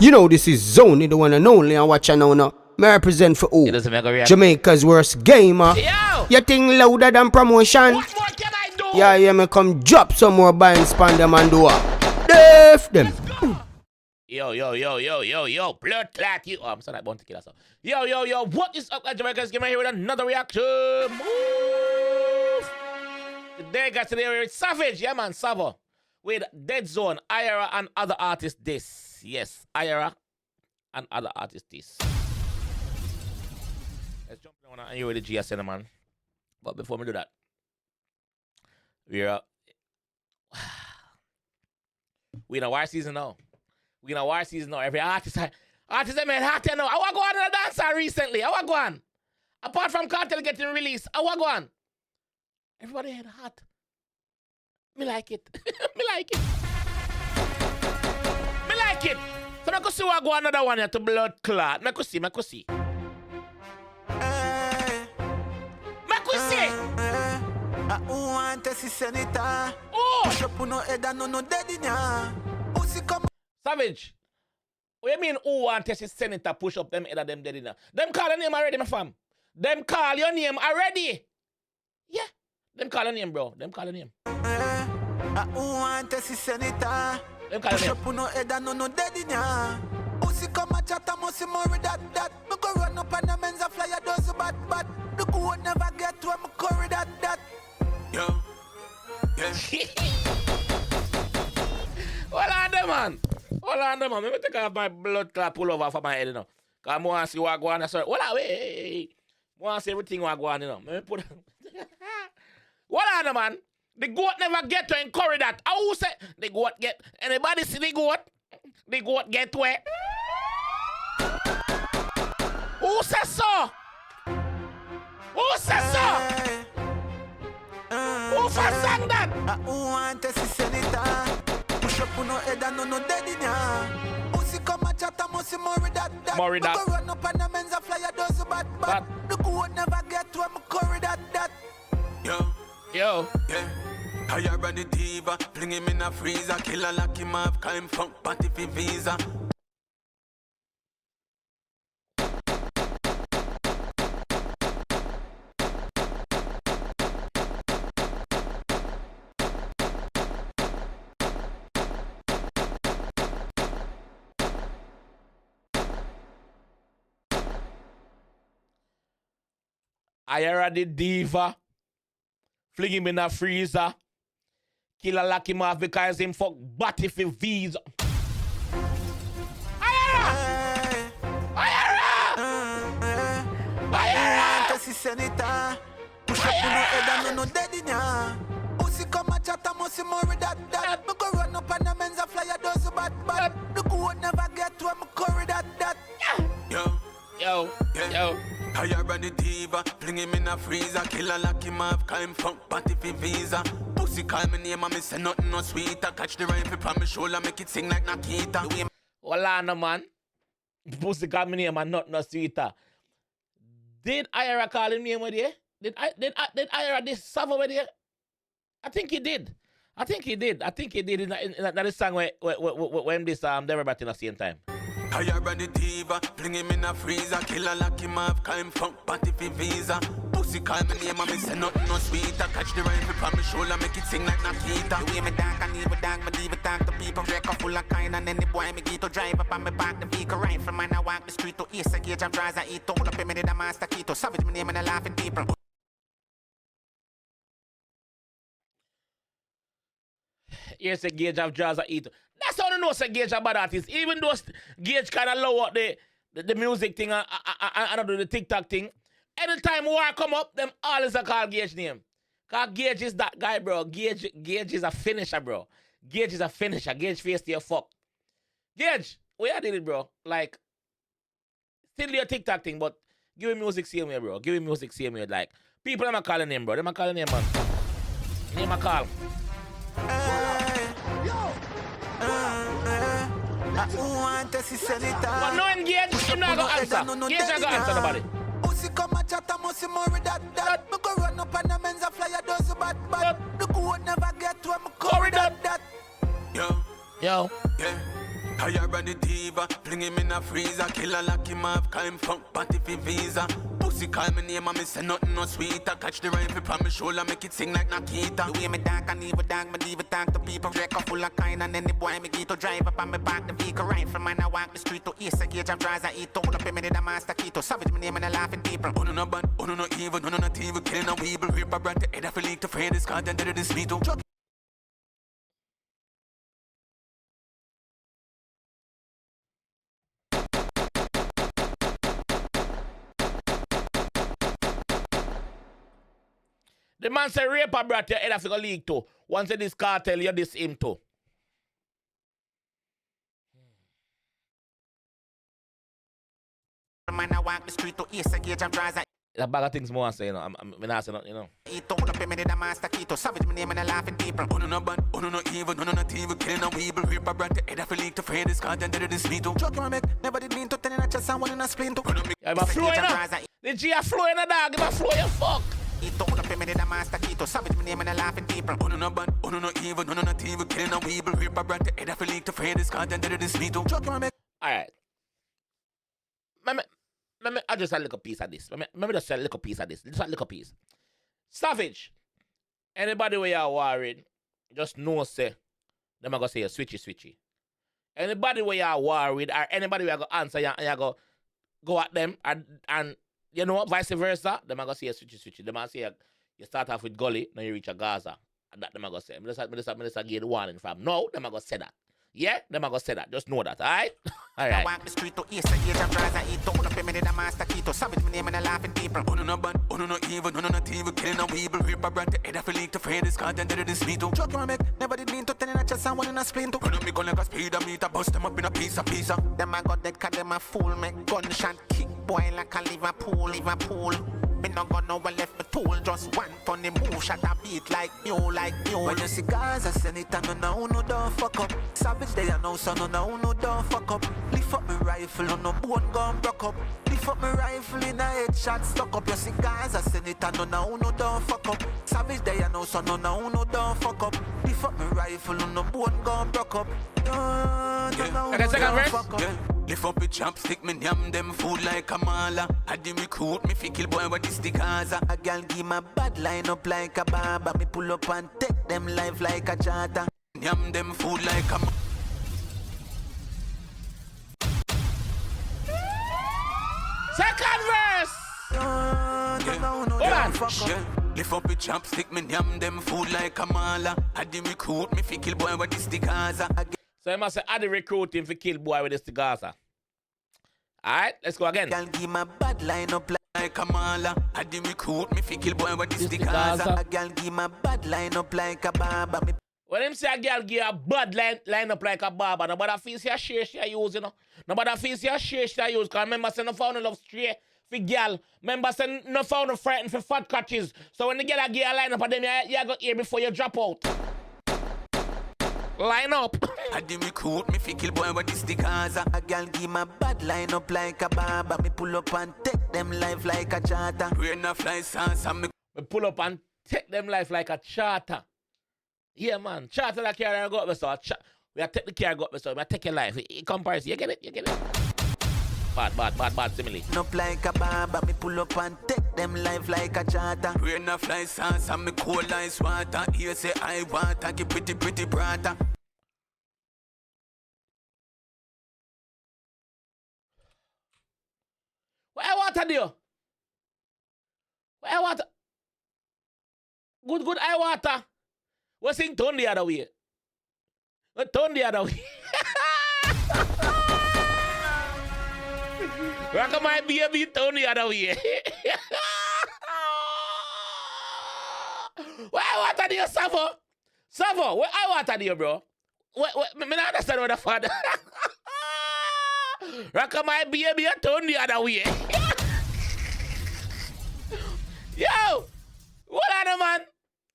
You know this is Zony, the one and only, and watch now now. Me represent for who? Jamaica's worst gamer. Yo! You think louder than promotion? What more can I do? Yeah, me come drop some more buy and span them and do it. Def them. Yo, blood clot you. Oh, I'm sorry, I want to kill us. Yo, what is up, Jamaica's Gamer here with another reaction? Move! Today we're with Savage, yeah man, Savo. With Dead Zone, Iyara and other artists this. Yes, Iyara and other artists this. Let's jump on and you with the GSN, man. But before we do that, we're in a war season now. We in a war season now. Every artist I made hot now. I want to go on in a dancer recently. I want to go on. Apart from Cartel getting released, I want to go on. Everybody had hot. Me like it. Me like it. Me like it. So I could see what go another one here to blood clot. Me could see. Savage. What you mean who want to see senator push up them head of them dead in there? Them call your name already, my fam. Them call your name already. Yeah. Them call your name, bro. Them call your name. Them call your name. Pussy come a chat a musty more that. Me go run up on the men's a flyer does bad. The good never get to me curry that. Yo. Yeah. Hold on, man. Let me take off my blood clot pull over for my head, you know. Because I want to see what go on. Sorry. Hold on, wait. I want to see everything what go on, you know. Let me put Hold on, man. The goat never get to encourage that. Who say the goat get? Anybody see the goat? The goat get where? Who says so? Who says so? Who first sang that? Who want to see senator? Push up on no head and no dead in ya. Pussy come a chat a musty more that. More that. Me go run up on the men's a flyer does bad. The good never get to me curry that. Yo. Yeah. Iyara the diva, fling him in a freezer. Killer lock him up, call him funk party for visa. Iyara the diva, fling him in a freezer. Killer lock him off because him fuck body for visa. Iyara! Pussy senator. Push up on no head and no dead in ya. Pussy come a chat a musty more that. Me go run up on the men's a flyer does bad. The good never get to me curry that. Yo. Iyara the diva, fling him in a freezer. Killer lock him off, call him funk party for visa. Pussy call me name and me say nothing no sweeter. Catch the rifle from my shoulder, make it sing like Nakita. Hold on, man. Pussy call me name and nothing no sweeter. Did Iyara call him name with you? Did Iyara this Savo with you? I think he did. I think he did in that song when this they were back in the same time. Iyara the diva, fling him in a freezer. Killer lock him off, call him funk party for visa. Pussy call me name and me say nothing no sweeter. Catch the rifle from my shoulder, make it sing like Nakita. The way me dark and even dark, me even talk to people. Drink a full of kind and then the boy me get to drive up on me back the vehicle. Rifle man I walk the street to east and gauge of drives I eat. Hold up in me the master keto. Savage me name and I laughing people. Here's a gauge of jazz I eat. That's how you know say gauge a bad artist. Even though gauge kind of low out the music thing and do the TikTok thing. Anytime war come up, them always a call Gauge name. Cause Gauge is that guy, bro. Gauge is a finisher, bro. Gauge is a finisher. Gauge face to your fuck. Gauge, where I did it, bro? Like, still your TikTok thing, but give me music same way, bro. Give me music same way. Like, people them a calling name, bro. Them a calling name, man. Name a call. But no engage, you not gonna answer. Gauge not gonna answer nobody. Pussy come a chat a musty more that. Me go run up on the men's a flyer does bad. The good never get to me curry that. Yo. Yo. Yeah. Iyara the diva, fling him in a freezer. Killer lock him off, call him funk party for visa. Pussy call me name and me say nothing no sweeter. Catch the rifle from my shoulder, make it sing like Nakita. The way me dark and evil dark, me diva talk to people. Record full of kind and then the boy me get to drive up on me back. The vehicle rifle man, I walk the street to east. I gauge of drives, I eat. Hold up in me the master keto. Savage me name and I laughing people. Oh no no bad, oh no no evil, no no not evil. Killing a weevil, rip a brand the head of a leak to fade this card and did this me too. The man say rape a brat your head have to go leak too. Once this cartel, you this him too. Man, I walk the street to east, I gauge of drives. A bag of things more I say, you know. I'm not saying nothing, you know. He told up in me the master keto. Savage me name and I laughing people. Oh no no bad, oh no no evil, no no not evil. Killing a weevil, rip a brand the head of a leak to fade this card and did this me too. Joke my make, never did mean to tell in a chest and one in a spleen too. Yeah, my flow, you know. The G a flow in a dog, my flow, you fuck. He told up in me the master keto. Savage me name and I laughing people. Oh no no bad, oh no no evil, no no not evil. Killing a weevil, rip a brand the head of a leak to fade this card and did this me too. Joke my make. Alright. I just a little piece of this. Maybe just a little piece of this. Just a little piece. Savage. Anybody where you're worried, just know say, them are going to say switchy. Anybody where you're worried, or anybody where you go answer and you go at them, and you know, vice versa, them are going to say switchy. Them are going to say, you start off with Gully, now you reach a Gaza. And that them are going to say. I'm just give the warning from. No, them are going to say that. Yeah, them are going to say that. Just know that, alright? Alright. I walk the street to east, I gauge of drives, I eat. Told up in me the master keto. Savage me name and I laughing people. Oh no no bad, oh no no evil, no no not evil. Killing a weevil, rip a brand the head of a leak to fade this card and did this me too. Joke my make, never did mean to tell in a chest and one in a spleen too. Run up me gun like a speeder meter, bust them up in a piece of pizza. Them I got dead cause them a fool, make gunshot kick boy like a Liverpool. Me no got no one left me tool, just one funny move, shot a beat like you. When you see guys, I send it and no don't fuck up. Savage they know so no don't fuck up. Lift up my rifle on no bone gun broke up. Lift up my rifle in a headshot stuck up. You see guys, I send it and no don't fuck up. Savage they know so no don't fuck up. Lift up my rifle on no bone gun broke up. Lift up a chopstick, me yam them food like a mala. I did recruit me fi kill boy with this the Gaza. A girl give my bad line up like a baba. Me pull up and take them life like a charter. Yam them food like a Second verse! Hold on. Lift up a chopstick, me yam them food like a mala. I did recruit me fi kill boy with this the Gaza. So I must say, I did recruit him for kill boy with this the Gaza. Alright, let's go again. Girl give my bad line up like a mala. I did recruit me fi kill boy with this the Gaza. A girl give my bad line up like a baba. When him say a girl give a bad line up like a baba, nobody feels your share she use, you know. Nobody feels your share she use. Because remember say no found no love straight for girl. Remember say no found no frightened for fat catches. So when the girl give a line up of them, you go here before you drop out. Line up. I did recruit me fi kill boy with this the Gaza. A girl give my bad line up like a baba. Me pull up and take them life like a charter. Rain a fly sans and me pull up and take them life like a charter. Yeah man, charter that car go up so we take the car go up so we take your life. In comparison, you get it? Bad simile. Up like a baba, me pull up and take them life like a charter. Rain a fly sans and me cold ice water. Here say I want to get pretty brata. What I water do? What I water? Good I water. We sing turn the other way. We turn the other way. Rock my baby turn the other way. What I water do, Savo? Savo, what I water do, bro? Me not understand what the father. Rock my baby turn the other way. Yo! What on, man?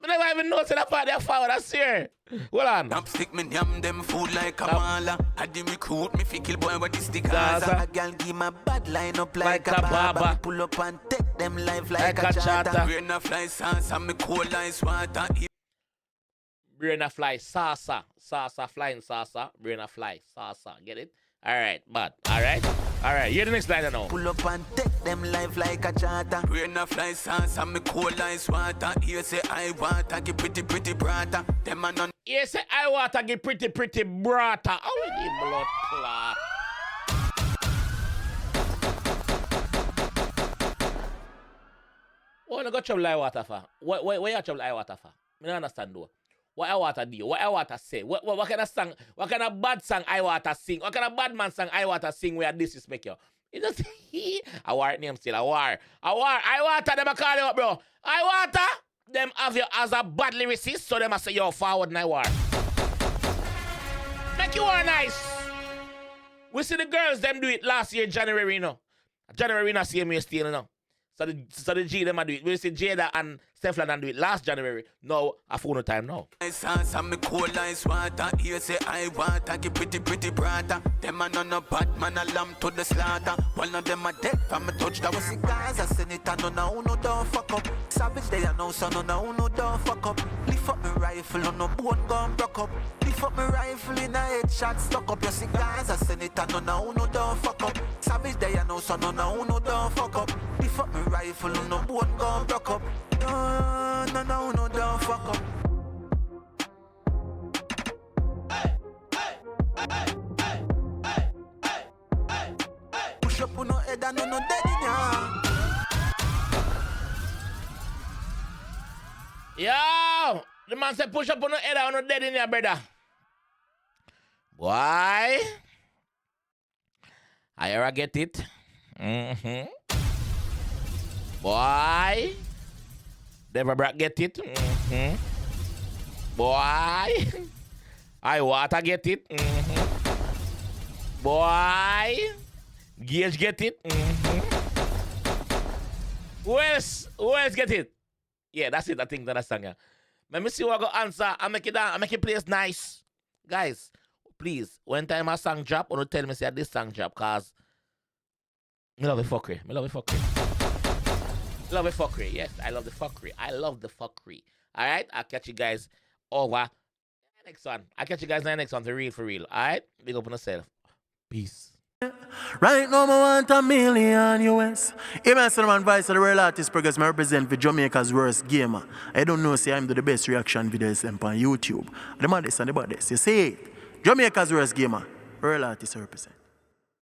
I never even know that part of forward, I swear. Hold on. Chopstick me yam them food like a mala. I did recruit me fi kill boy with this the Gaza. A girl give my bad line up like a baba. Me pull up and take them life like a charter. Rain a fly sans and me cold ice water. brain a fly, salsa. Salsa, flying salsa, brain a fly, salsa. Get it? Alright, but alright. Alright, hear the next line now. Pull up and take them life like a charter. Brain a fly sauce and me cool ice water. Here say I water, get pretty brata. Them a none. Here say I water, get pretty brata. Oh, we need blood clot. What you got trouble I water for? What you trouble I water for? I don't understand though. What I water do? What I water say? What kind of song? What kind of bad song I water sing? What kind of bad man song I water sing where disrespect you? You just I war name still. I war. I water them a call you up, bro. I water them have you as a bad lyricist, so them a say yo forward and I war. Make you war nice. We see the girls them do it last year January, you know. January not see me still, you know. So the G them a do it. We see Jada and Stefan do it last January. No, I found no time now. Sauce and me cool ice water. Here say I water, get pretty brata. Them a no bad man a lamb to the slaughter. One of them a dead from me touch that was cigars. I send it and no don't fuck up. Savage they a no so no don't fuck up. Lift up me rifle on no bone gun broke up. Lift up me rifle in a headshot stuck up. Your cigars I send it and no don't fuck up. Savage they a no so no don't fuck up. Lift up me rifle on no bone gun broke up. No, don't fuck up. Push up on no head and no dead in ya. Yo! The man said push up on the head and no dead in ya, brother. Boy. Iyara get it. Boy. Deborah get it. Boy. I water get it. Boy. Gage get it. Who else get it? Yeah, that's it. I think that's song. Let me see what I go answer. I make it down. I make it place nice. Guys, please, when time a song drop, don't tell me say this song drop, cause I love the fuckery. Love the fuckery. Yes, I love the fuckery. Alright, I'll catch you guys over the next one. I'll catch you guys in the next one for real. Alright? Big up on yourself. Peace. Right now, I want $1 million US. Even some advice to the real artist because I represent for Jamaica's worst gamer. I don't know, say I'm the best reaction videos on YouTube. The maddest and the baddest. You see it? Jamaica's worst gamer. Real artist represent.